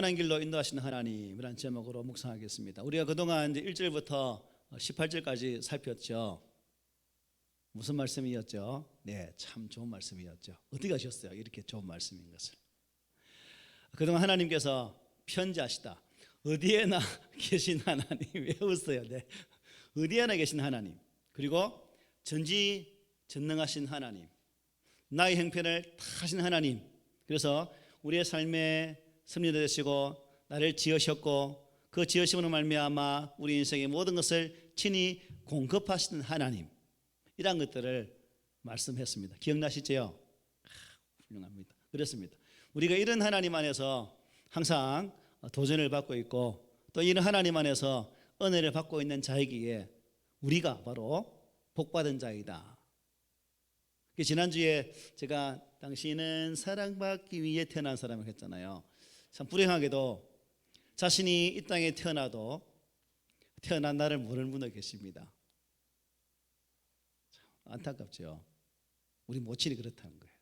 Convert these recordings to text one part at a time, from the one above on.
선한 길로 인도하시는 하나님이라는 제목으로 묵상하겠습니다. 우리가 그동안 이제 1절부터 18절까지 살폈죠. 무슨 말씀이었죠? 네, 참 좋은 말씀이었죠. 어디 가셨어요? 이렇게 좋은 말씀인 것을. 그동안 하나님께서 편지하시다. 어디에나 계신 하나님. 왜 웃어요? 네. 어디에나 계신 하나님. 그리고 전지전능하신 하나님. 나의 형편을 다 하신 하나님. 그래서 우리의 삶에 섭리도 되시고 나를 지으셨고 그 지으심으로 말미암아 우리 인생의 모든 것을 친히 공급하시는 하나님, 이러한 것들을 말씀했습니다. 기억나시죠? 훌륭합니다. 그렇습니다. 우리가 이런 하나님 안에서 항상 도전을 받고 있고 또 이런 하나님 안에서 은혜를 받고 있는 자이기에 우리가 바로 복받은 자이다. 지난주에 제가 당신은 사랑받기 위해 태어난 사람을 했잖아요. 참 불행하게도 자신이 이 땅에 태어나도 태어난 나를 모르는 분도 계십니다. 참 안타깝죠. 우리 모친이 그렇다는 거예요.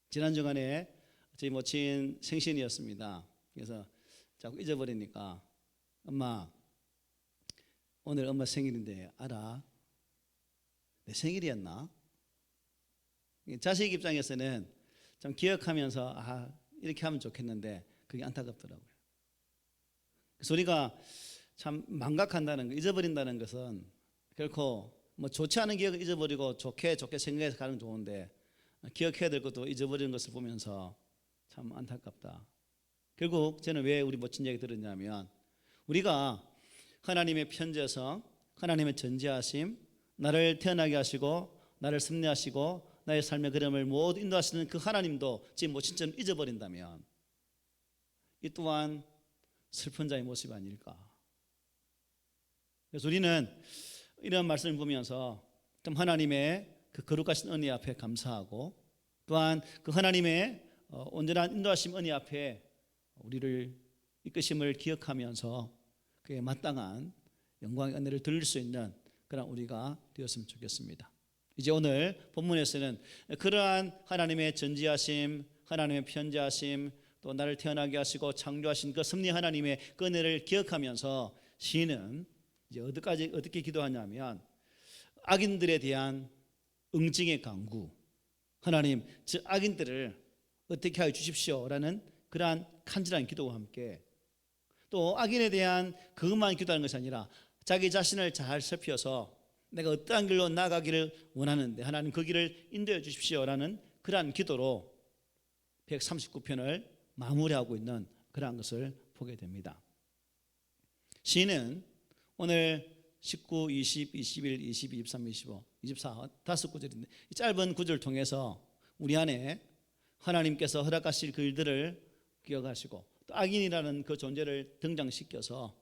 지난 주간에 저희 모친 생신이었습니다. 그래서 자꾸 잊어버리니까 엄마 오늘 엄마 생일인데 알아? 내 생일이었나? 자식 입장에서는 좀 기억하면서 이렇게 하면 좋겠는데 그게 안타깝더라고요. 그래서 우리가 참 망각한다는 거, 잊어버린다는 것은 결코 뭐 좋지 않은 기억을 잊어버리고 좋게 생각해서 가는 건 좋은데 기억해야 될 것도 잊어버리는 것을 보면서 참 안타깝다. 결국 저는 왜 우리 모친 얘기 들었냐면 우리가 하나님의 편지에서 하나님의 전지하심, 나를 태어나게 하시고 나를 섭리하시고 나의 삶의 그림을 모두 인도하시는 그 하나님도 지금 모친처럼 잊어버린다면 이 또한 슬픈 자의 모습이 아닐까. 그래서 우리는 이런 말씀을 보면서 좀 하나님의 그 거룩하신 은혜 앞에 감사하고 또한 그 하나님의 온전한 인도하심 은혜 앞에 우리를 이끄심을 기억하면서 그에 마땅한 영광의 은혜를 드릴 수 있는 그런 우리가 되었으면 좋겠습니다. 이제 오늘 본문에서는 그러한 하나님의 전지하심, 하나님의 편지하심, 또 나를 태어나게 하시고 창조하신 그 섭리 하나님의 그 은혜를 기억하면서 시인은 이제 어떻게 기도하냐면 악인들에 대한 응징의 강구, 하나님 저 악인들을 어떻게 하여 주십시오라는 그러한 간절한 기도와 함께 또 악인에 대한 그것만 기도하는 것이 아니라 자기 자신을 잘 살펴서 내가 어떠한 길로 나아가기를 원하는데 하나님 그 길을 인도해 주십시오라는 그러한 기도로 139편을 마무리하고 있는 그러한 것을 보게 됩니다. 시인은 오늘 19, 20, 21, 22, 23, 25, 24 다섯 구절인데 이 짧은 구절을 통해서 우리 안에 하나님께서 허락하실 그 일들을 기억하시고 또 악인이라는 그 존재를 등장시켜서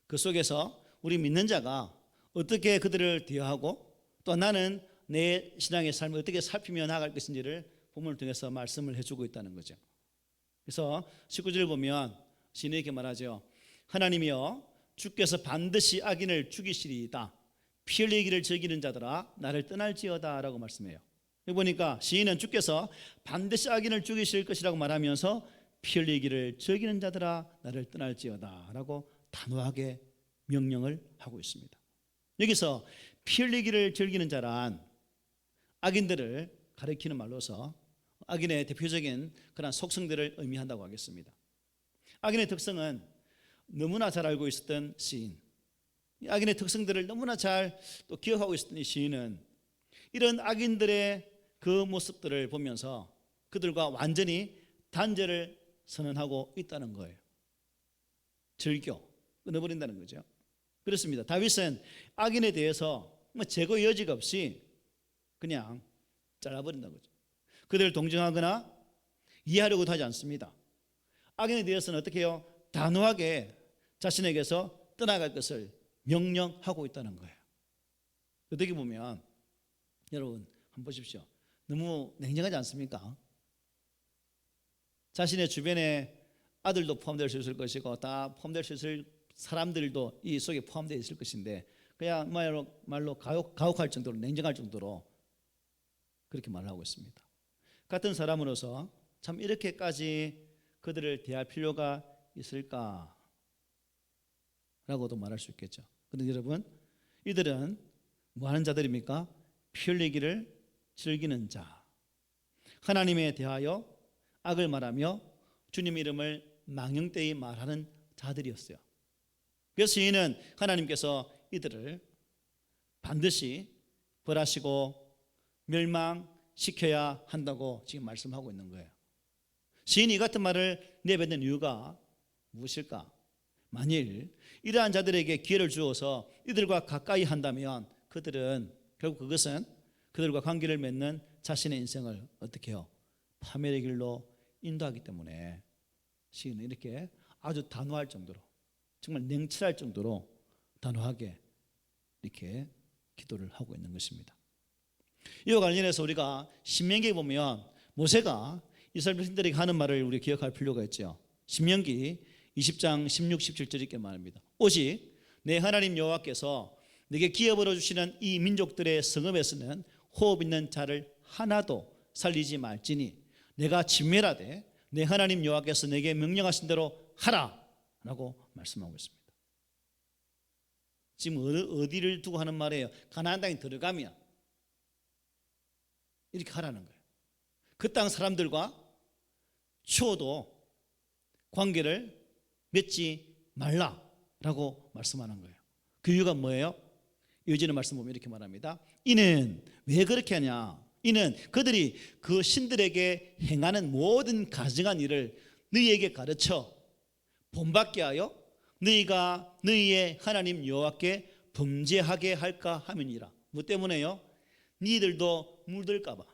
그 속에서 우리 믿는 자가 어떻게 그들을 대하고 또 나는 내 신앙의 삶을 어떻게 살피며 나아갈 것인지를 본문을 통해서 말씀을 해주고 있다는 거죠. 그래서 19절을 보면 시인이 이렇게 말하죠. 하나님이여 주께서 반드시 악인을 죽이시리이다. 피 흘리기를 즐기는 자들아 나를 떠날지어다 라고 말씀해요. 여기 보니까 시인은 주께서 반드시 악인을 죽이실 것이라고 말하면서 피 흘리기를 즐기는 자들아 나를 떠날지어다 라고 단호하게 명령을 하고 있습니다. 여기서 피 흘리기를 즐기는 자란 악인들을 가리키는 말로서 악인의 대표적인 그런 속성들을 의미한다고 하겠습니다. 악인의 특성은 너무나 잘 알고 있었던 시인, 악인의 특성들을 너무나 잘 또 기억하고 있었던 이 시인은 이런 악인들의 그 모습들을 보면서 그들과 완전히 단절을 선언하고 있다는 거예요. 즐겨 끊어버린다는 거죠. 그렇습니다. 다윗은 악인에 대해서 제거 여지가 없이 그냥 잘라버린다는 거죠. 그들을 동정하거나 이해하려고도 하지 않습니다. 악인에 대해서는 어떻게 해요? 단호하게 자신에게서 떠나갈 것을 명령하고 있다는 거예요. 어떻게 보면 여러분 한번 보십시오. 너무 냉정하지 않습니까? 자신의 주변에 아들도 포함될 수 있을 것이고 다 포함될 수 있을 사람들도 이 속에 포함되어 있을 것인데 그냥 말로 가혹할 정도로 냉정할 정도로 그렇게 말을 하고 있습니다. 같은 사람으로서 참 이렇게까지 그들을 대할 필요가 있을까? 라고도 말할 수 있겠죠. 그런데 여러분, 이들은 뭐 하는 자들입니까? 피 흘리기를 즐기는 자, 하나님에 대하여 악을 말하며 주님 이름을 망령되이 말하는 자들이었어요. 그래서 이는 하나님께서 이들을 반드시 벌하시고 멸망시켜야 한다고 지금 말씀하고 있는 거예요. 시인이 이 같은 말을 내뱉는 이유가 무엇일까? 만일 이러한 자들에게 기회를 주어서 이들과 가까이 한다면 그들은 결국 그것은 그들과 관계를 맺는 자신의 인생을 어떻게 해요? 파멸의 길로 인도하기 때문에 시인은 이렇게 아주 단호할 정도로, 정말 냉철할 정도로 단호하게 이렇게 기도를 하고 있는 것입니다. 이와 관련해서 우리가 신명기에 보면 모세가 이스라엘 백성들에게 하는 말을 우리 기억할 필요가 있죠. 신명기 20장 16, 17절 이렇게 말합니다. 오직 내 하나님 여호와께서 내게 기업으로 주시는 이 민족들의 성읍에서는 호흡 있는 자를 하나도 살리지 말지니 내가 진멸하되 내 하나님 여호와께서 내게 명령하신 대로 하라 라고 말씀하고 있습니다. 지금 어디를 두고 하는 말이에요? 가나안 땅에 들어가면 이렇게 하라는 거예요. 그 땅 사람들과 추워도 관계를 맺지 말라라고 말씀하는 거예요. 그 이유가 뭐예요? 이어지는 말씀 보면 이렇게 말합니다. 이는 왜 그렇게 하냐? 이는 그들이 그 신들에게 행하는 모든 가증한 일을 너희에게 가르쳐 본받게 하여 너희가 너희의 하나님 여호와께 범죄하게 할까 함이니라. 뭐 때문에요? 너희들도 물들까 봐.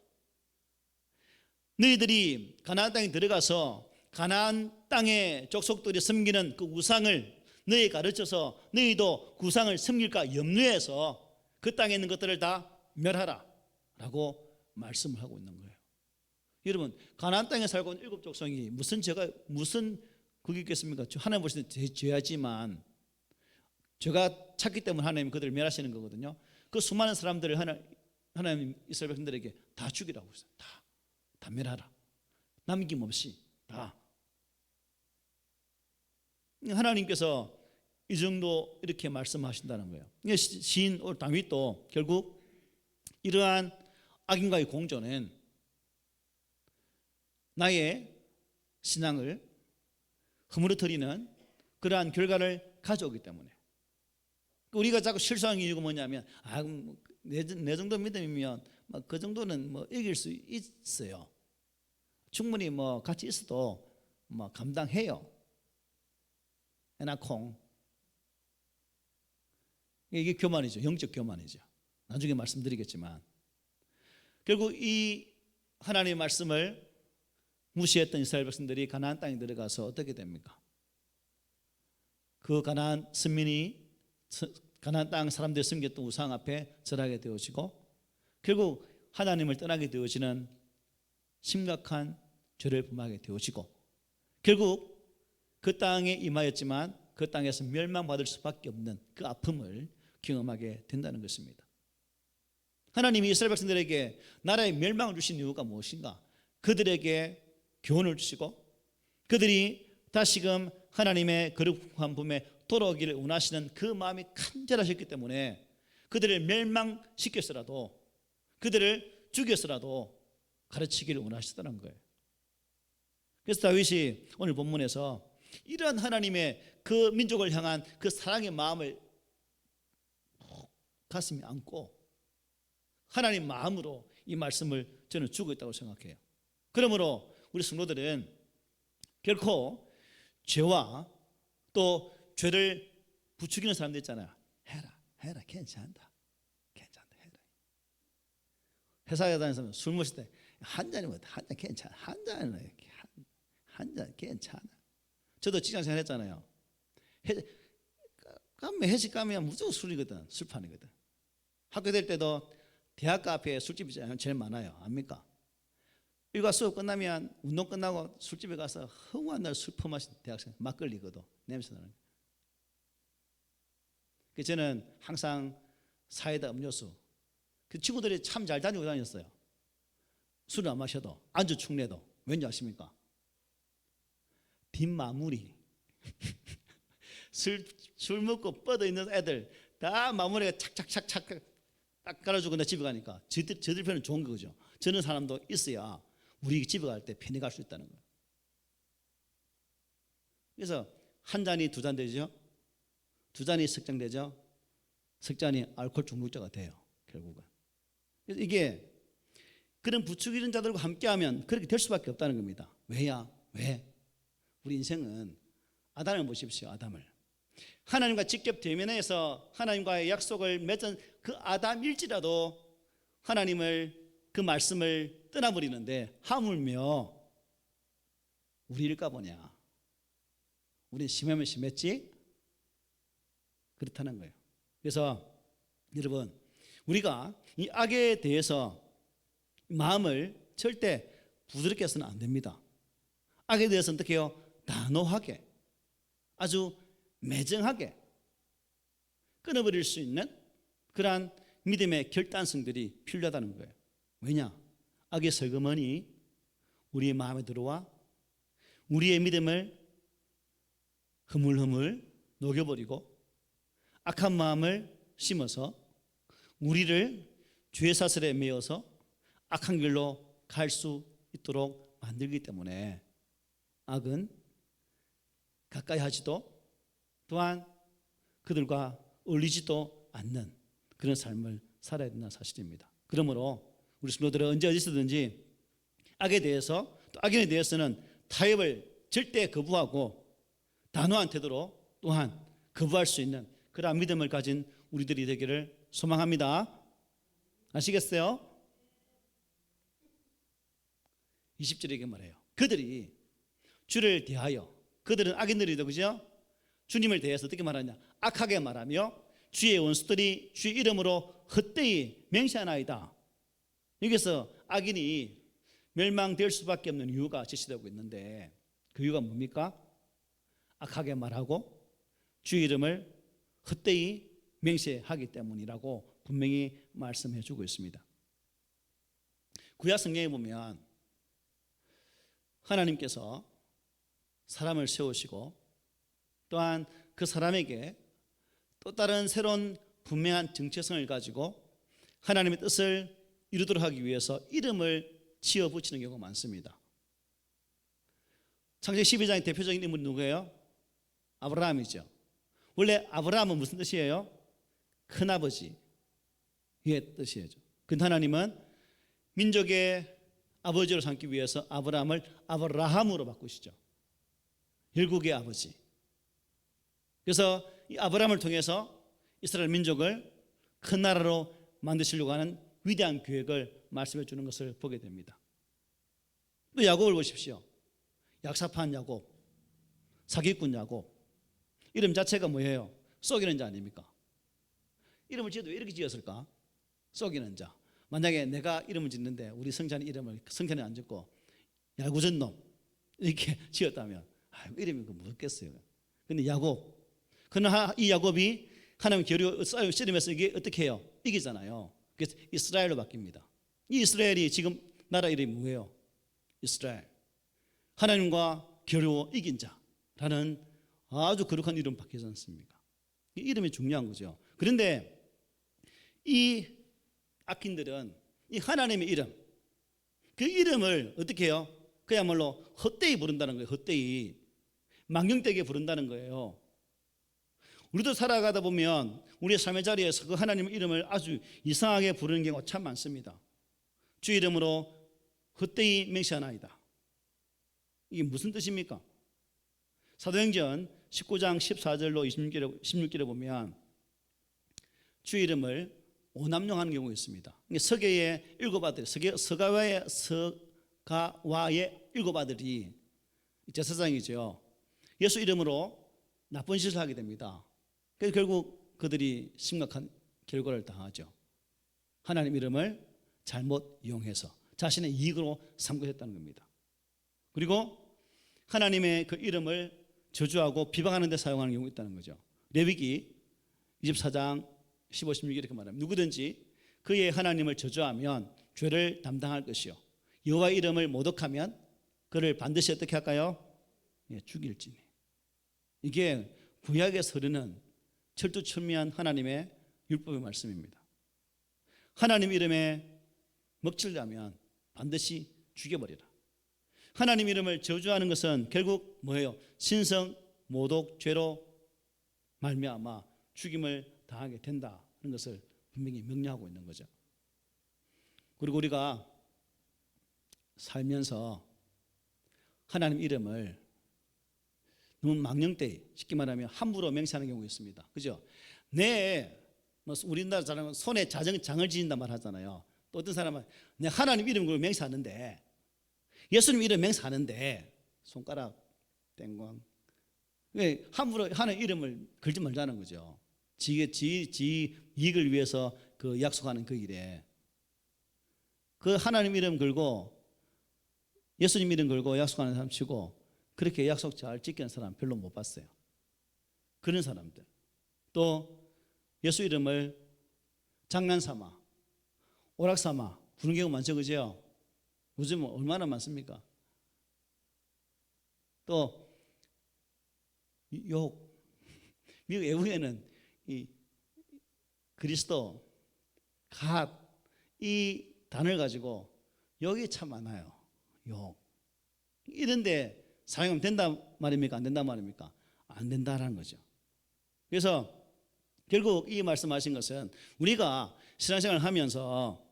너희들이 가나안 땅에 들어가서 가나안 땅의 족속들이 섬기는 그 우상을 너희 가르쳐서 너희도 그 우상을 섬길까 염려해서 그 땅에 있는 것들을 다 멸하라 라고 말씀을 하고 있는 거예요. 여러분, 가나안 땅에 살고 있는 일곱 족속이 무슨 그게 있겠습니까? 하나님 보실 때 죄하지만 죄가 찼기 때문에 하나님 그들을 멸하시는 거거든요. 그 수많은 사람들을 하나님 이스라엘 백성들에게 다 죽이라고 했어요. 다 멸하라. 남김없이 다. 하나님께서 이 정도 이렇게 말씀하신다는 거예요. 시인 다윗도 결국 이러한 악인과의 공존은 나의 신앙을 허물어뜨리는 그러한 결과를 가져오기 때문에 우리가 자꾸 실수하는 이유가 뭐냐면 내 정도 믿음이면 그 정도는 이길 수 있어요. 충분히 같이 있어도 감당해요. 에나콩. 이게 교만이죠. 영적 교만이죠. 나중에 말씀드리겠지만 결국 이 하나님의 말씀을 무시했던 이스라엘 백성들이 가나안 땅에 들어가서 어떻게 됩니까? 그 가나안 선민이 가나안 땅 사람들이 섬겼던 우상 앞에 절하게 되어지고 결국 하나님을 떠나게 되어지는 심각한 죄를 범하게 되어지고 결국 그 땅에 임하였지만 그 땅에서 멸망받을 수밖에 없는 그 아픔을 경험하게 된다는 것입니다. 하나님이 이스라엘 백성들에게 나라의 멸망을 주신 이유가 무엇인가? 그들에게 교훈을 주시고 그들이 다시금 하나님의 거룩한 품에 돌아오기를 원하시는 그 마음이 간절하셨기 때문에 그들을 멸망시켜서라도 그들을 죽여서라도 가르치기를 원하시더라는 거예요. 그래서 다윗이 오늘 본문에서 이러한 하나님의 그 민족을 향한 그 사랑의 마음을 가슴에 안고 하나님 마음으로 이 말씀을 저는 주고 있다고 생각해요. 그러므로 우리 성도들은 결코 죄와 또 죄를 부추기는 사람들 있잖아요. 해라 괜찮다 해라. 회사에 다니면서 술 마실 때 한 잔이면 한 잔 괜찮아. 한 잔 괜찮아. 저도 직장 생활 했잖아요. 회식 가면 무조건 술이거든. 술판이거든. 학교 될 때도 대학가 앞에 술집이 제일 많아요. 압니까? 일과 수업 끝나면 운동 끝나고 술집에 가서 허무한 날 술 퍼마신 대학생 막걸리거든. 냄새 나는. 저는 항상 사이다 음료수. 그 친구들이 참 잘 다니고 다녔어요. 술을 안 마셔도 안주 축내도. 왠지 아십니까? 뒷마무리. 술 먹고 뻗어 있는 애들 다 마무리가 착착착착 딱 깔아주고 나 집에 가니까 저들 편은 좋은 거죠. 저런 사람도 있어야 우리 집에 갈 때 편히 갈 수 있다는 거예요. 그래서 한 잔이 두 잔 되죠. 두 잔이 석잔되죠. 석잔이 알코올 중독자가 돼요. 결국은. 그래서 이게 그런 부추기는 자들과 함께하면 그렇게 될 수밖에 없다는 겁니다. 왜야? 왜? 우리 인생은 아담을 보십시오. 아담을. 하나님과 직접 대면해서 하나님과의 약속을 맺은 그 아담일지라도 하나님을 그 말씀을 떠나버리는데 하물며 우리일까 보냐. 우리는 심하면 심했지? 그렇다는 거예요. 그래서 여러분 우리가 이 악에 대해서 마음을 절대 부드럽게 해서는 안 됩니다. 악에 대해서 어떻게 해요? 단호하게 아주 매정하게 끊어버릴 수 있는 그러한 믿음의 결단성들이 필요하다는 거예요. 왜냐? 악의 슬그머니 우리의 마음에 들어와 우리의 믿음을 흐물흐물 녹여버리고 악한 마음을 심어서 우리를 죄 사슬에 매어서 악한 길로 갈 수 있도록 만들기 때문에 악은 가까이 하지도 또한 그들과 어울리지도 않는 그런 삶을 살아야 된다는 사실입니다. 그러므로 우리 성도들은 언제 어디서든지 악에 대해서 또 악인에 대해서는 타협을 절대 거부하고 단호한 태도로 또한 거부할 수 있는 그러한 믿음을 가진 우리들이 되기를 소망합니다. 아시겠어요? 20절에 말해요. 그들이 주를 대하여 그들은 악인들이다 그죠? 주님을 대해서 어떻게 말하냐? 악하게 말하며 주의 원수들이 주의 이름으로 헛되이 맹세하나이다. 여기서 악인이 멸망될 수밖에 없는 이유가 제시되고 있는데 그 이유가 뭡니까? 악하게 말하고 주의 이름을 헛되이 맹세하기 때문이라고 분명히 말씀해 주고 있습니다. 구약 성경에 보면 하나님께서 사람을 세우시고 또한 그 사람에게 또 다른 새로운 분명한 정체성을 가지고 하나님의 뜻을 이루도록 하기 위해서 이름을 지어 붙이는 경우가 많습니다. 창세기 12장의 대표적인 인물이 누구예요? 아브라함이죠. 원래 아브라함은 무슨 뜻이에요? 큰아버지의 뜻이에요. 근데 하나님은 민족의 아버지로 삼기 위해서 아브라함을 아브라함으로 바꾸시죠. 열국의 아버지. 그래서 이 아브라함을 통해서 이스라엘 민족을 큰 나라로 만드시려고 하는 위대한 계획을 말씀해 주는 것을 보게 됩니다. 또 야곱을 보십시오. 약사파한 야곱, 사기꾼 야곱. 이름 자체가 뭐예요? 속이는 자 아닙니까? 이름을 지어도 왜 이렇게 지었을까? 속이는 자. 만약에 내가 이름을 짓는데 우리 성찬이 이름을 성찬에 안 짓고 야구전 놈 이렇게 지었다면 이름이 무섭겠어요. 근데 야곱. 그러나 이 야곱이 하나님 계류 씨름에서 이게 어떻게 해요? 이기잖아요. 그래서 이스라엘로 바뀝니다. 이 이스라엘이 지금 나라 이름이 뭐예요? 이스라엘. 하나님과 겨루어 이긴 자라는 아주 거룩한 이름 바뀌지 않습니까? 이 이름이 중요한 거죠. 그런데 이 악인들은 이 하나님의 이름, 그 이름을 어떻게 해요? 그야말로 헛되이 부른다는 거예요. 헛되이 망령되게 부른다는 거예요. 우리도 살아가다 보면 우리의 삶의 자리에서 그 하나님의 이름을 아주 이상하게 부르는 경우가 참 많습니다. 주 이름으로 헛되이 맹세하나이다. 이게 무슨 뜻입니까? 사도행전 19장 14절로 16절에 보면 주 이름을 오남용하는 경우가 있습니다. 서계의 일곱 아들, 서가와의 일곱 아들이 제사장이죠. 예수 이름으로 나쁜 짓을 하게 됩니다. 그래서 결국 그들이 심각한 결과를 당하죠. 하나님 이름을 잘못 이용해서 자신의 이익으로 삼고 했다는 겁니다. 그리고 하나님의 그 이름을 저주하고 비방하는 데 사용하는 경우가 있다는 거죠. 레위기 24장 15, 16 이렇게 말합니다. 누구든지 그의 하나님을 저주하면 죄를 담당할 것이요 여호와 이름을 모독하면 그를 반드시 어떻게 할까요? 죽일지니. 이게 구약에서 흐르는 철두철미한 하나님의 율법의 말씀입니다. 하나님 이름에 먹칠하면 반드시 죽여버리라. 하나님 이름을 저주하는 것은 결국 뭐예요? 신성 모독 죄로 말미암아 죽임을 당하게 된다는 것을 분명히 명료하고 있는 거죠. 그리고 우리가 살면서 하나님 이름을 너무 망령되이, 쉽게 말하면 함부로 맹세하는 경우가 있습니다. 그죠? 우리나라 사람은 손에 장을 지닌단 말 하잖아요. 또 어떤 사람은 내 하나님 이름을 맹세하는데, 예수님 이름 맹세하는데 손가락 땡광. 왜 함부로 하나님 이름을 걸지 말자는 거죠. 지 이익을 위해서 그 약속하는 그 일에 그 하나님 이름 걸고 예수님 이름 걸고 약속하는 사람 치고 그렇게 약속 잘 지키는 사람 별로 못 봤어요. 그런 사람들. 또 예수 이름을 장난삼아 오락삼아 부르는 경우 많죠. 그죠? 요즘 얼마나 많습니까? 또 미국 외국에는 이 그리스도 갓 이 단어를 가지고 욕이 참 많아요. 욕. 이런데 사용하면 된다 말입니까? 안 된다 말입니까? 안 된다라는 거죠. 그래서 결국 이 말씀하신 것은 우리가 신앙생활을 하면서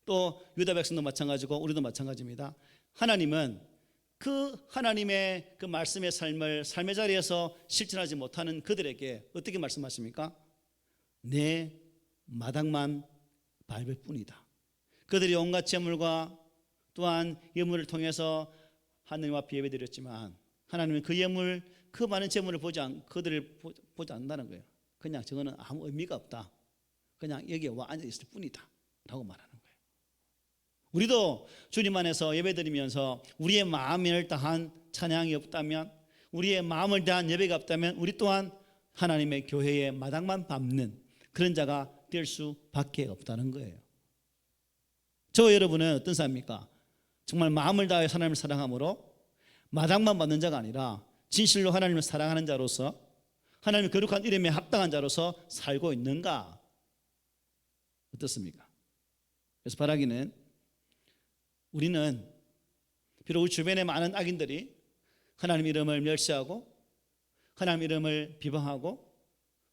또 유다 백성도 마찬가지고 우리도 마찬가지입니다. 하나님은 그 하나님의 그 말씀의 삶을 삶의 자리에서 실천하지 못하는 그들에게 어떻게 말씀하십니까? 내 마당만 밟을 뿐이다. 그들이 온갖 제물과 또한 예물을 통해서 하나님 앞에 예배드렸지만 하나님은 그 예물, 그 많은 제물을 그들을 보지 않는다는 거예요. 그냥 저거는 아무 의미가 없다. 그냥 여기에 와 앉아 있을 뿐이다 라고 말하는 거예요. 우리도 주님 안에서 예배드리면서 우리의 마음을 다한 찬양이 없다면, 우리의 마음을 다한 예배가 없다면 우리 또한 하나님의 교회의 마당만 밟는 그런 자가 될 수밖에 없다는 거예요. 저 여러분은 어떤 사람입니까? 정말 마음을 다해 하나님을 사랑함으로 마당만 받는 자가 아니라 진실로 하나님을 사랑하는 자로서 하나님의 거룩한 이름에 합당한 자로서 살고 있는가? 어떻습니까? 그래서 바라기는 우리는 비록 우리 주변에 많은 악인들이 하나님 이름을 멸시하고 하나님 이름을 비방하고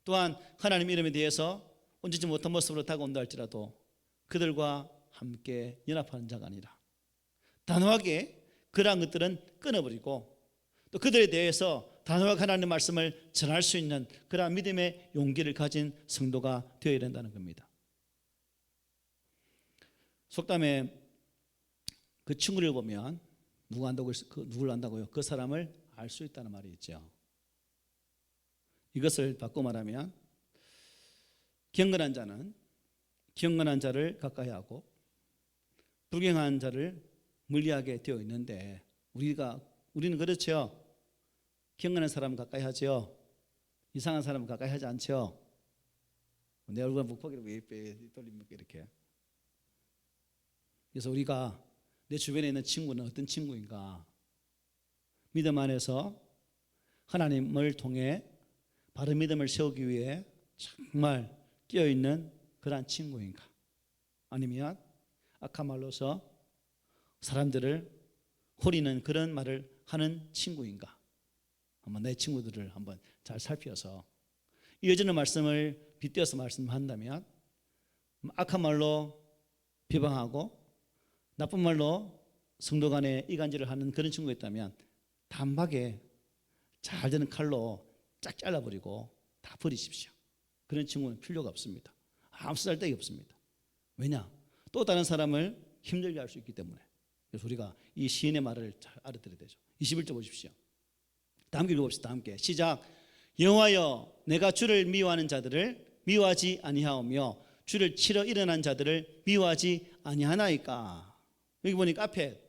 또한 하나님 이름에 대해서 온전치 못한 모습으로 다가온다 할지라도 그들과 함께 연합하는 자가 아니라 단호하게 그러한 것들은 끊어버리고 또 그들에 대해서 단호하게 하나님의 말씀을 전할 수 있는 그러한 믿음의 용기를 가진 성도가 되어야 된다는 겁니다. 속담에 그 친구를 보면 누구를 안다고요? 그 사람을 알 수 있다는 말이 있죠. 이것을 바꿔 말하면 경건한 자는 경건한 자를 가까이 하고 불경한 자를 멀리하게 되어 있는데 우리는 그렇죠. 경건한 사람은 가까이 하죠. 이상한 사람은 가까이 하지 않죠. 내 얼굴 목포기로 왜 돌립니까 이렇게. 그래서 우리가 내 주변에 있는 친구는 어떤 친구인가? 믿음 안에서 하나님을 통해 바른 믿음을 세우기 위해 정말 끼어있는 그러한 친구인가? 아니면 악한 말로서 사람들을 호리는 그런 말을 하는 친구인가? 한번 내 친구들을 한번 잘 살펴서 이어지는 말씀을 빗대어서 말씀한다면 악한 말로 비방하고 나쁜 말로 성도 간에 이간질을 하는 그런 친구가 있다면 단박에 잘 되는 칼로 쫙 잘라버리고 다 버리십시오. 그런 친구는 필요가 없습니다. 아무 쓸데기 없습니다. 왜냐? 또 다른 사람을 힘들게 할 수 있기 때문에. 그래서 우리가 이 시인의 말을 잘 알아들어야 되죠. 21절 보십시오. 다 함께 읽어봅시다. 함께 시작. 여호와여 내가 주를 미워하는 자들을 미워하지 아니하오며 주를 치러 일어난 자들을 미워하지 아니하나이까. 여기 보니까 앞에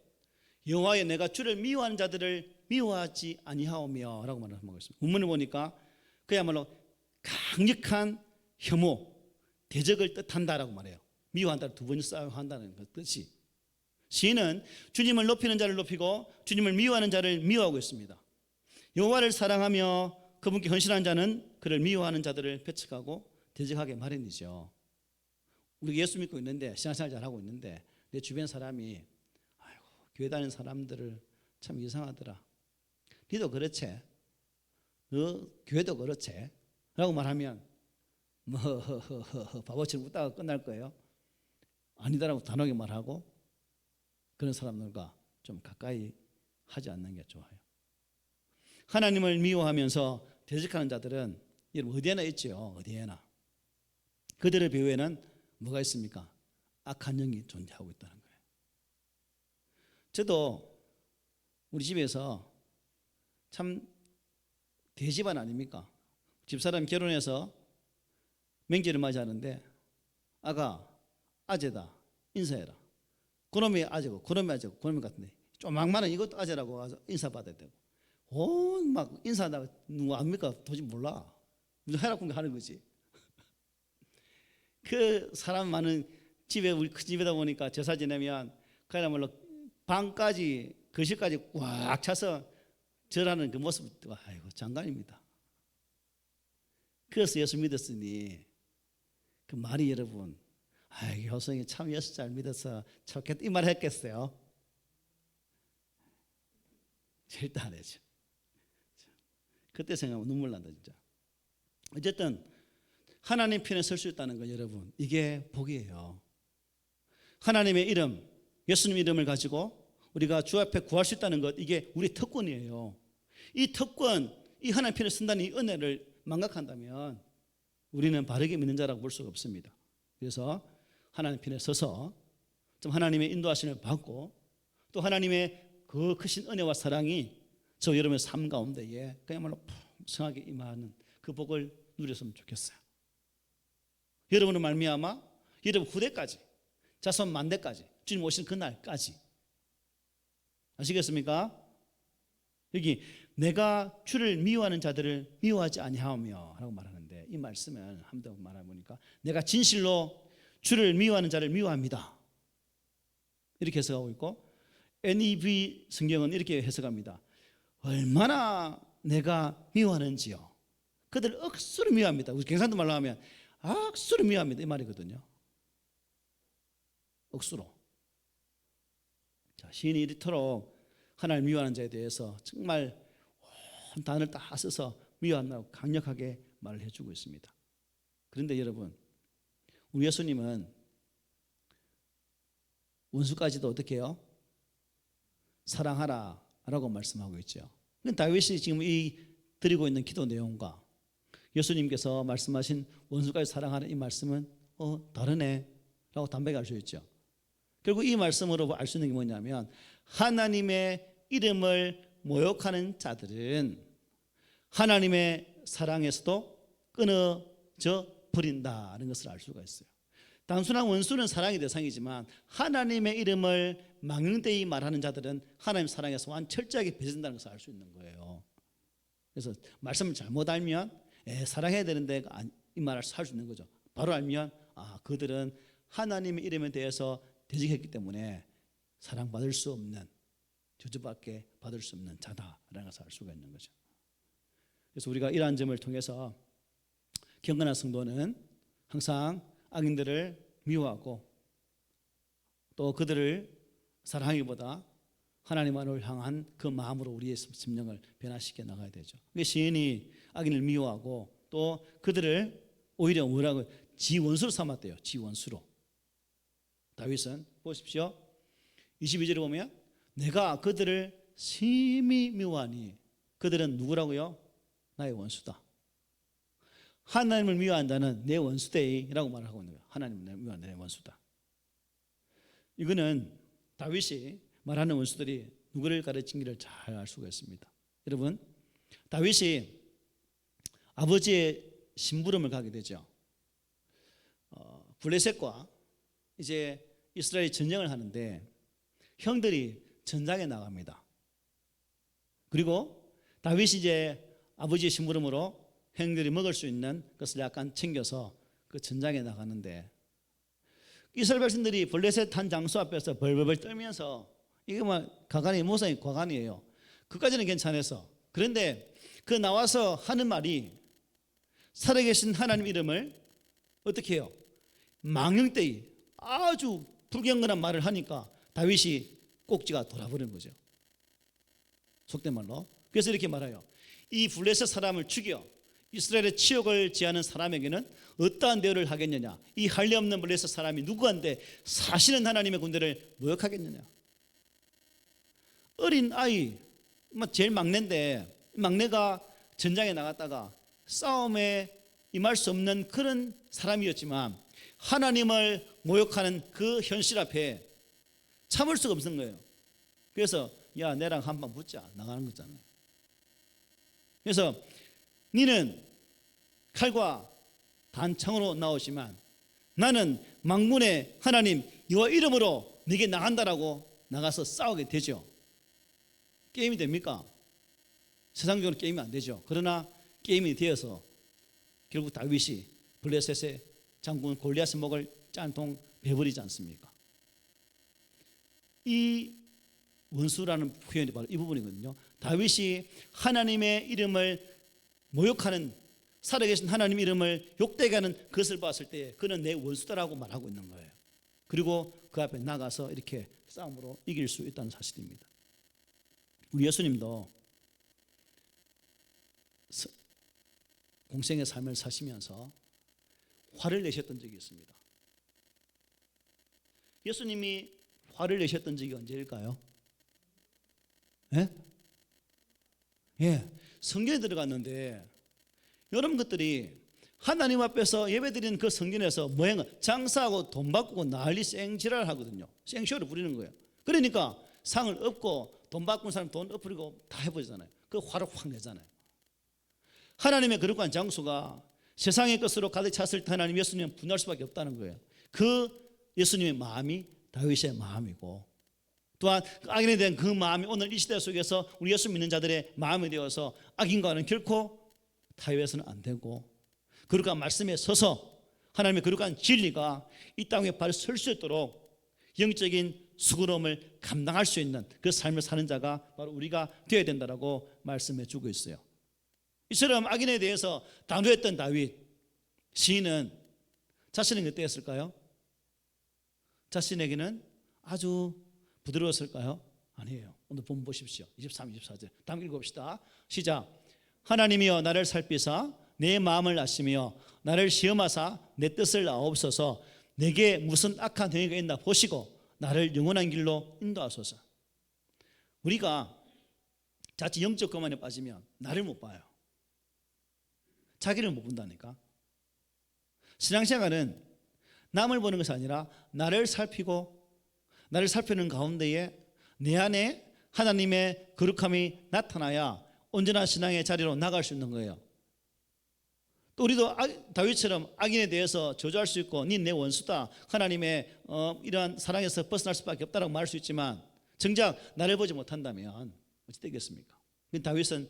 여호와여 내가 주를 미워하는 자들을 미워하지 아니하오며 라고 말하고 있습니다. 본문을 보니까 그야말로 강력한 혐오, 대적을 뜻한다라고 말해요. 미워한다를 두 번 사용한다는 것 뜻이 시인은 주님을 높이는 자를 높이고 주님을 미워하는 자를 미워하고 있습니다. 여호와를 사랑하며 그분께 헌신한 자는 그를 미워하는 자들을 배척하고 대적하게 마련이죠. 우리 예수 믿고 있는데 신앙생활 잘하고 있는데 내 주변 사람이 아이고 교회 다니는 사람들을 참 이상하더라. 니도 그렇지? 너 교회도 그렇지? 라고 말하면 뭐 바보처럼 웃다가 끝날 거예요. 아니다라고 단호하게 말하고 그런 사람들과 좀 가까이 하지 않는 게 좋아요. 하나님을 미워하면서 대적하는 자들은 여러분 어디에나 있죠. 어디에나. 그들의 배후에는 뭐가 있습니까? 악한 영이 존재하고 있다는 거예요. 저도 우리 집에서 참 대집안 아닙니까? 집사람 결혼해서 명절을 맞이하는데 아가 아재다 인사해라. 그놈이 아재고 그놈이 아재고 그놈이 같은데 조망만은 이것도 아재라고 가서 인사받아야 되고 막 인사하다가 누구 압니까? 도저히 몰라. 무슨 해라 공개 하는 거지. 그 사람 많은 집에 우리 큰 집에다 보니까 제사 지내면 그야말로 방까지 거실까지 꽉 차서 절하는 그 모습 아이고 장관입니다. 그래서 예수 믿었으니 그 말이 여러분 아이고 효성이 참 예수 잘 믿어서 좋겠다 이 말 했겠어요? 절대 안 해죠. 그때 생각하면 눈물 난다 진짜. 어쨌든 하나님 편에 설 수 있다는 건 여러분 이게 복이에요. 하나님의 이름 예수님 이름을 가지고 우리가 주 앞에 구할 수 있다는 것 이게 우리 특권이에요. 이 특권 이 하나님 편에 쓴다는 이 은혜를 망각한다면 우리는 바르게 믿는 자라고 볼 수가 없습니다. 그래서 하나님 편에 서서 좀 하나님의 인도하심을 받고 또 하나님의 그 크신 은혜와 사랑이 저 여러분의 삶 가운데에 그야말로 풍성하게 임하는 그 복을 누렸으면 좋겠어요. 여러분의 말미암아 여러분 후대까지 자손 만대까지 주님 오시는 그날까지 아시겠습니까? 여기 내가 주를 미워하는 자들을 미워하지 아니하며 라고 말하는데 이 말씀을 한 번 더 말해보니까 내가 진실로 주를 미워하는 자를 미워합니다 이렇게 해석하고 있고 NEV 성경은 이렇게 해석합니다. 얼마나 내가 미워하는지요. 그들을 억수로 미워합니다. 우리 경상도 말로 하면 억수로 미워합니다 이 말이거든요. 억수로. 자, 시인이 이토록 하나님을 미워하는 자에 대해서 정말 온 단어를 다 써서 미워한다고 강력하게 말을 해주고 있습니다. 그런데 여러분 우리 예수님은 원수까지도 어떻게 해요? 사랑하라 라고 말씀하고 있죠. 다윗이 지금 이 드리고 있는 기도 내용과 예수님께서 말씀하신 원수까지 사랑하는 이 말씀은 다르네 라고 담백히 알 수 있죠. 결국 이 말씀으로 알 수 있는 게 뭐냐면 하나님의 이름을 모욕하는 자들은 하나님의 사랑에서도 끊어져 버린다는 것을 알 수가 있어요. 단순한 원수는 사랑의 대상이지만 하나님의 이름을 망령되이 말하는 자들은 하나님 사랑에서 완 철저하게 배제된다는 것을 알 수 있는 거예요. 그래서 말씀을 잘못 알면 사랑해야 되는데 이 말을 할 수 있는 거죠. 바로 알면 그들은 하나님의 이름에 대해서 대적했기 때문에 사랑받을 수 없는 저주밖에 받을 수 없는 자다라는 것을 알 수가 있는 거죠. 그래서 우리가 이러한 점을 통해서 경건한 성도는 항상 악인들을 미워하고 또 그들을 사랑하기보다 하나님만을 향한 그 마음으로 우리의 심령을 변화시켜 나가야 되죠. 시인이 악인을 미워하고 또 그들을 오히려 뭐라고 지 원수로 삼았대요. 지 원수로. 다윗은 보십시오. 22절에 보면 내가 그들을 심히 미워하니 그들은 누구라고요? 나의 원수다. 하나님을 미워한 자는 내 원수되이라고 말하고 있는 거예요. 하나님을 미워한 내 원수다. 이거는 다윗이 말하는 원수들이 누구를 가르친지를 잘 알 수가 있습니다. 여러분 다윗이 아버지의 심부름을 가게 되죠. 블레셋과 이제 이스라엘이 전쟁을 하는데 형들이 전장에 나갑니다. 그리고 다윗이 이제 아버지의 심부름으로 형들이 먹을 수 있는 것을 약간 챙겨서 그 전장에 나가는데 이스라엘 백성들이 블레셋 한 장수 앞에서 벌벌벌 떨면서 이게 뭐 가관이 모성이 과관이에요. 그까지는 괜찮았어. 그런데 그 나와서 하는 말이 살아계신 하나님 이름을 어떻게 해요? 망령되이 아주 불경건한 말을 하니까 다윗이 꼭지가 돌아버린 거죠. 속된 말로. 그래서 이렇게 말해요. 이 블레셋 사람을 죽여 이스라엘의 치욕을 지하는 사람에게는 어떠한 대우를 하겠느냐. 이 할례 없는 블레셋 사람이 누구한테 사시는 하나님의 군대를 모욕하겠느냐. 어린 아이, 제일 막내인데 막내가 전장에 나갔다가 싸움에 임할 수 없는 그런 사람이었지만 하나님을 모욕하는 그 현실 앞에 참을 수가 없는 거예요. 그래서 야 내랑 한번 붙자 나가는 거잖아요. 그래서 니는 칼과 단창으로 나오지만 나는 만군의 하나님 여호와 이름으로 네게 나간다라고 나가서 싸우게 되죠. 게임이 됩니까? 세상적으로 게임이 안 되죠. 그러나 게임이 되어서 결국 다윗이 블레셋의 장군 골리앗의 목을 짠통 베버리지 않습니까? 이 원수라는 표현이 바로 이 부분이거든요. 다윗이 하나님의 이름을 모욕하는 살아계신 하나님 이름을 욕되게 하는 그것을 봤을 때 그는 내 원수다라고 말하고 있는 거예요. 그리고 그 앞에 나가서 이렇게 싸움으로 이길 수 있다는 사실입니다. 우리 예수님도 공생의 삶을 사시면서 화를 내셨던 적이 있습니다. 예수님이 화를 내셨던 적이 언제일까요? 예, 성전에 들어갔는데 여러분 것들이 하나님 앞에서 예배드리는 그 성전에서 모양을 장사하고 돈 바꾸고 난리 생지랄 하거든요. 생쇼를 부리는 거예요. 그러니까 상을 엎고 돈 바꾼 사람 돈 엎으리고 다 해보잖아요. 그 화를 확 내잖아요. 하나님의 거룩한 장소가 세상의 것으로 가득 찼을 때 하나님 예수님은 분할 수밖에 없다는 거예요. 그 예수님의 마음이 다윗의 마음이고 또한 악인에 대한 그 마음이 오늘 이 시대 속에서 우리 예수 믿는 자들의 마음이 되어서 악인과는 결코 타협해서는 안 되고 거룩한 말씀에 서서 하나님의 거룩한 진리가 이 땅에 바로 설 수 있도록 영적인 수고로움을 감당할 수 있는 그 삶을 사는 자가 바로 우리가 되어야 된다라고 말씀해 주고 있어요. 이처럼 악인에 대해서 단호했던 다윗 시인은 자신은 어땠을까요? 자신에게는 아주 부드러웠을까요? 아니에요. 오늘 본문 보십시오. 23, 24절 다음 읽어봅시다. 시작. 하나님이여 나를 살피사 내 마음을 아시며 나를 시험하사 내 뜻을 아옵소서. 내게 무슨 악한 행위가 있나 보시고 나를 영원한 길로 인도하소서. 우리가 자칫 영적 거만에 빠지면 나를 못 봐요. 자기를 못 본다니까. 신앙생활은 남을 보는 것이 아니라 나를 살피고 나를 살피는 가운데에 내 안에 하나님의 거룩함이 나타나야 온전한 신앙의 자리로 나갈 수 있는 거예요. 또 우리도 다윗처럼 악인에 대해서 저주할 수 있고 네 내 원수다 하나님의 이러한 사랑에서 벗어날 수밖에 없다라고 말할 수 있지만 정작 나를 보지 못한다면 어찌 되겠습니까? 다윗은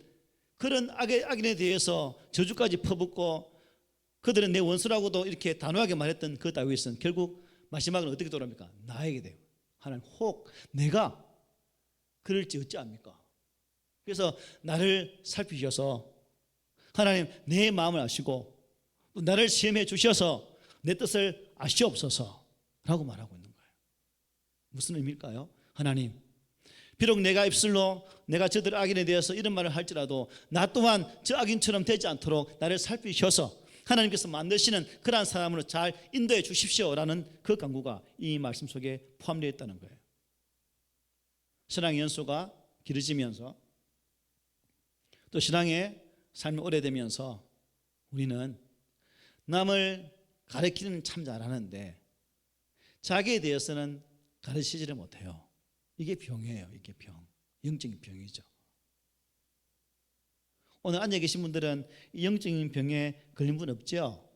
그런 악인에 대해서 저주까지 퍼붓고 그들은 내 원수라고도 이렇게 단호하게 말했던 그 다윗은 결국 마지막은 어떻게 돌아옵니까? 나에게 돼요. 하나님 혹 내가 그럴지 어찌합니까? 그래서 나를 살피셔서 하나님 내 마음을 아시고 나를 시험해 주셔서 내 뜻을 아시옵소서 라고 말하고 있는 거예요. 무슨 의미일까요? 하나님 비록 내가 입술로 내가 저들 악인에 대해서 이런 말을 할지라도 나 또한 저 악인처럼 되지 않도록 나를 살피셔서 하나님께서 만드시는 그러한 사람으로 잘 인도해 주십시오라는 그 간구가 이 말씀 속에 포함되어 있다는 거예요. 신앙의 연수가 길어지면서 또 신앙의 삶이 오래되면서 우리는 남을 가르치는 참 잘하는데 자기에 대해서는 가르치지를 못해요. 이게 병이에요. 이게 병. 영적인 병이죠. 오늘 앉아 계신 분들은 이 영적인 병에 걸린 분 없죠?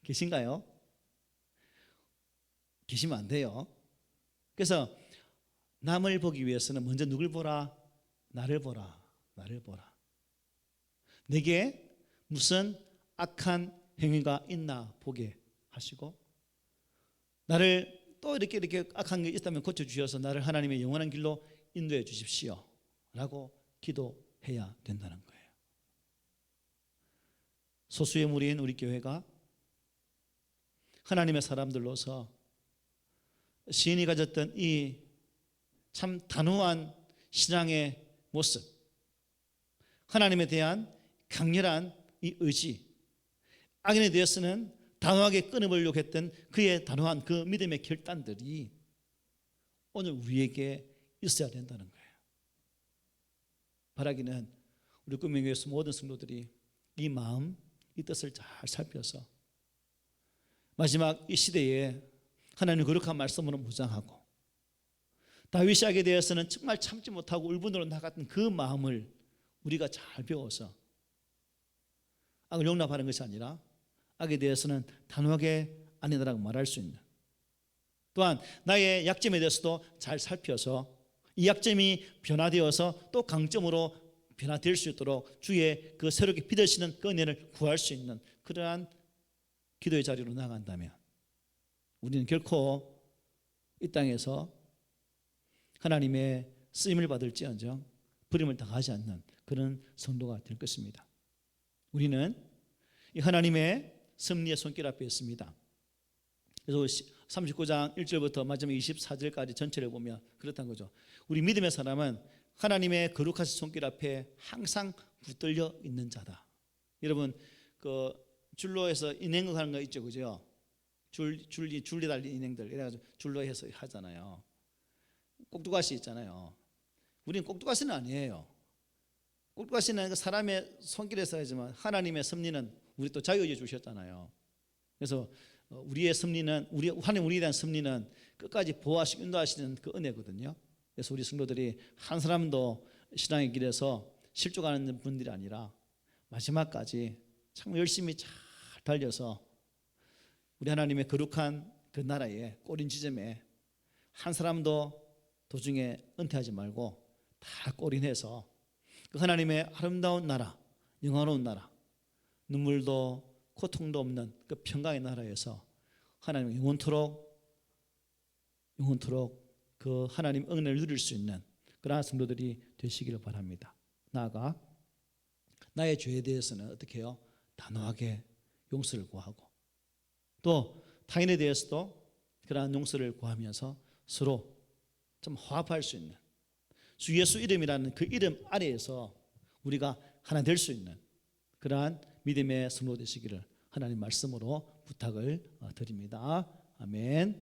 계신가요? 계시면 안 돼요. 그래서 남을 보기 위해서는 먼저 누굴 보라? 나를 보라. 나를 보라. 내게 무슨 악한 행위가 있나 보게 하시고, 나를 또 이렇게 악한 게 있다면 고쳐주셔서 나를 하나님의 영원한 길로 인도해 주십시오 라고 기도해야 된다는 거예요. 소수의 무리인 우리 교회가 하나님의 사람들로서 시인이 가졌던 이 참 단호한 신앙의 모습, 하나님에 대한 강렬한 이 의지, 악인에 대해서는 단호하게 끊어보려고 했던 그의 단호한 그 믿음의 결단들이 오늘 우리에게 있어야 된다는 거예요. 바라기는 우리 꿈명교회에서 모든 성도들이 이 마음, 이 뜻을 잘 살펴서 마지막 이 시대에 하나님의 거룩한 말씀으로 무장하고, 다윗이 악에 대해서는 정말 참지 못하고 울분으로 나갔던 그 마음을 우리가 잘 배워서 악을 용납하는 것이 아니라 악에 대해서는 단호하게 아니다라고 말할 수 있는, 또한 나의 약점에 대해서도 잘 살펴서 이 약점이 변화되어서 또 강점으로 변화될 수 있도록 주의 그 새롭게 빚으시는 그 은혜를 구할 수 있는 그러한 기도의 자리로 나아간다면 우리는 결코 이 땅에서 하나님의 쓰임을 받을지언정 버림을 당하지 않는 그런 성도가 될 것입니다. 우리는 이 하나님의 섭리의 손길 앞에 있습니다. 그래서 39장 1절부터 마지막 24절까지 전체를 보면 그렇다는 거죠. 우리 믿음의 사람은 하나님의 거룩하신 손길 앞에 항상 붙들려 있는 자다. 여러분 그 줄로 해서 인행하는 거 있죠, 그죠? 줄리 달린 인행들 이래가지고 줄로 해서 하잖아요. 꼭두가시 있잖아요. 우리는 꼭두가시는 아니에요. 꼭두가시는 사람의 손길에서 하지만 하나님의 섭리는 우리 또 자유의지 주셨잖아요. 그래서 우리의 섭리는 하나님 우리에 대한 섭리는 끝까지 보호하시고 인도하시는 그 은혜거든요. 그래서 우리 성도들이 한 사람도 신앙의 길에서 실족하는 분들이 아니라 마지막까지 참 열심히 잘 달려서 우리 하나님의 거룩한 그 나라의 꼬린 지점에 한 사람도 도중에 은퇴하지 말고 다 꼬린해서 그 하나님의 아름다운 나라, 영화로운 나라, 눈물도 고통도 없는 그 평강의 나라에서 하나님 영원토록 그 하나님 은혜를 누릴 수 있는 그러한 성도들이 되시기를 바랍니다. 나아가 나의 죄에 대해서는 어떻게 해요? 단호하게 용서를 구하고, 또 타인에 대해서도 그러한 용서를 구하면서 서로 좀 화합할 수 있는, 주 예수 이름이라는 그 이름 아래에서 우리가 하나 될 수 있는 그러한 믿음의 성도 되시기를 하나님 말씀으로 부탁을 드립니다. 아멘.